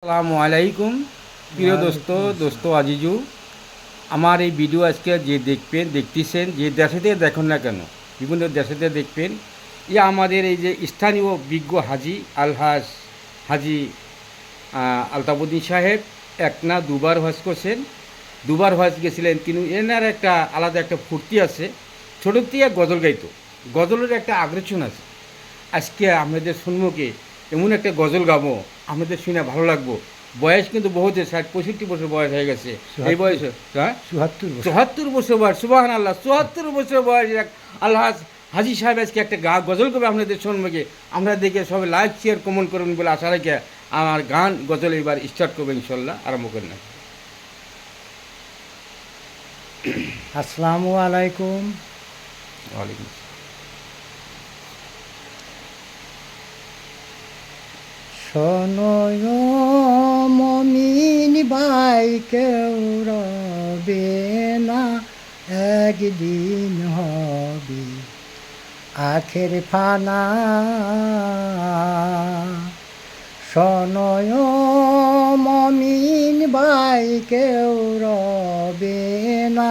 আসসালামু আলাইকুম প্রিয় দোস্ত আজিজু। আমার এই ভিডিও আজকে যে দেখতেছেন, যে দেশেতে দেখুন না কেন, বিভিন্ন দেশেতে দেখবেন, আমাদের এই যে স্থানীয় বিজ্ঞ হাজি হাজি আলতাবুদ্দিন সাহেব এক না দুবার হজ করছেন। দুবার হজ গেছিলেন, কিন্তু এনার একটা আলাদা একটা ফুর্তি আছে। ছোটোর থেকে গজল গাইতো, গজলের একটা আগ্রেশন আছে। আজকে আমাদের সম্মুখে এমন একটা গজল গাবো, আমাদের শুনে ভালো লাগবো। বয়স কিন্তু বহুত, 60-65 বছর বয়স হয়ে গেছে এই বয়সে। হ্যাঁ, 74 বছর বয়স, সুবহান আল্লাহ, 74 বছর বয়স এক আল্লাহ হাজি সাহেব আজকে একটা গজল করবে আপনাদের সম্মুখে। আমরা দেখে সবাই লাইক শেয়ার কমেন্ট করবেন বলে আশা রেখে আমার গান গজল এবার স্টার্ট করবে, ইনশাল্লাহ আরম্ভ করেন। আসসালামু আলাইকুম। ওয়ালাইকুম। শোনো মমিন ভাই, কেউ রবে না, একদিন হবে আখের ফানা। শোনো মমিন ভাই, কেউ রবে না,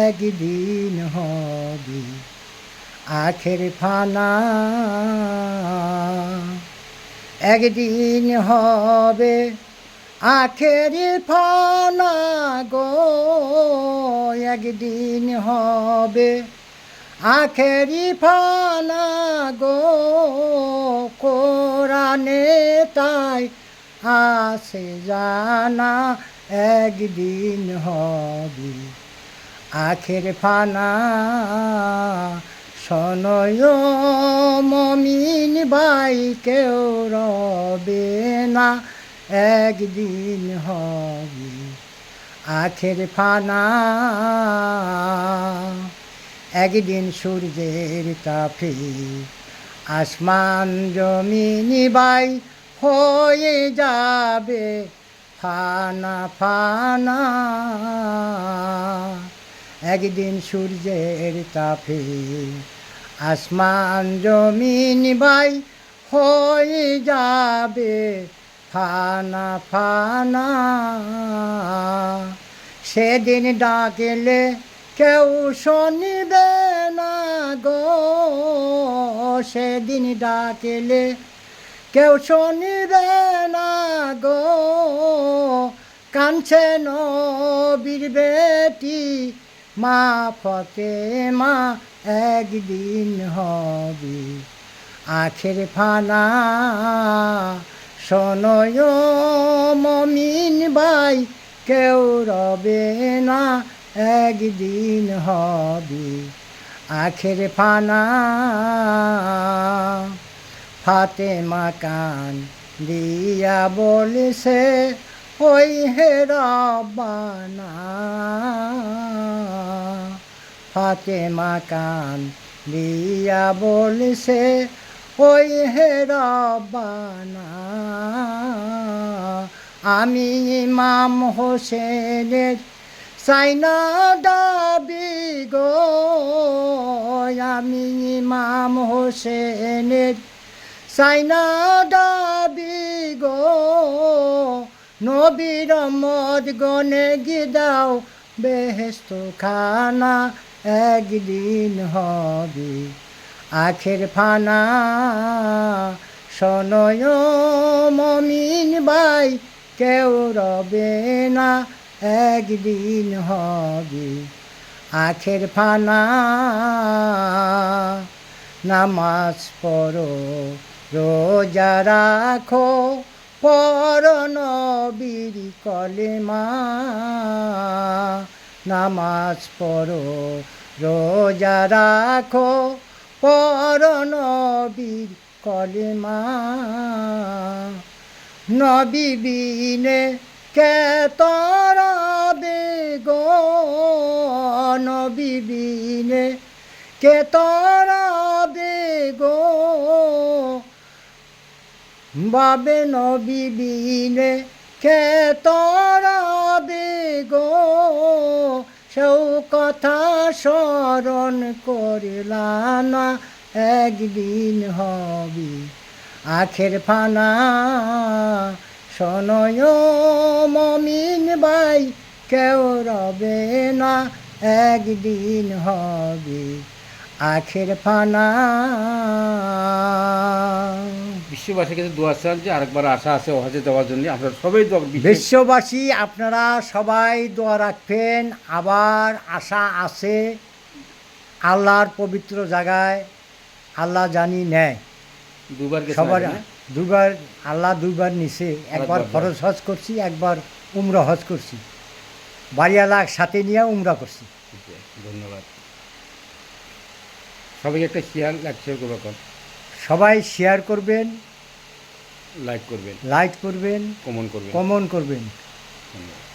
একদিন হবে আখের ফানা। একদিন হবে আখের ফানা গো, একদিন হবে আখের ফানা গো। কোরআনে তাই আসে জানা, একদিন হবে আখের ফানা। শোনো মমিন ভাই, কেউ রবে না, একদিন হবে আখের ফানা। একদিন সূর্যের তাপে আসমান জমিন ভাই হয়ে যাবে ফানা ফানা। একদিন সূর্যের তাপে আসমান জমিন ভাই হয়ে যাবে ফানা ফানা। সেদিন ডাকলে কেউ শুনবে না গো, সেদিন ডাকলে কেউ শুনবে না গো। কাঁদছে নবীর বেটি মা ফাতেমা, একদিন হবে আখের ফানা। শোনো মমিন ভাই, কেউ রবে না, একদিন হবে আখের ফানা। ফাতেমা কান দিয়া বলেছে, ওই হে রব্বানা। ফাতেমা কান দিয়া বলেছে, ওই হে রব্বানা। আমি ইমাম হোসেনের চাইনা দাবি গো, আমি ইমাম হোসেনের চাইনা দাবি গো। নবীর মদ গনে গিদাও বেহেস্ত খানা, একদিন হবে আখের ফানা। শোনো মমিন ভাই, কেউ রবে না, একদিন হবে আখের ফানা। নামাজ পড়ো, রোজা রাখো, পড়ো নবীর কলেমা। নামাজ পড়ো, রোজা রাখো, পড়ো নবীর কলেমা। নবী বিনে কে তরাবে গো, নবী বিনে কে তরাবে গো। বাবে নবী বিনে কে তরাবে গো। সেও কথা স্মরণ করিলা না, একদিন হবে আখের ফানা। শোনয় মমিন ভাই, কেউ রবে না, একদিন হবে আখের ফানা। বিশ্ববাসীর কাছে দোয়া চান যে আরেকবার আশা আছে হজে যাওয়ার জন্য, আপনারা সবাই দোয়া বিশ্ববাসী আপনারা সবাই দোয়া রাখবেন, আবার আশা আছে আল্লাহর পবিত্র জায়গায়। আল্লাহ জানি নেয় দুবার গেছেন সবার আগে না? দুবার, আল্লাহ দুইবার নিছে, একবার একবার ফরজ হজ করছি, একবার উমরা হজ করছি, বাড়িওয়ালা সাথে নিয়ে উমরা করছি। ঠিক আছে, ধন্যবাদ। সবাইকে একটা শেয়ার লাইক শেয়ার করবেন, সবাই শেয়ার করবেন, লাইক করবেন, লাইক করবেন, কমেন্ট করবেন। কমেন্ট করবেন। ধন্যবাদ।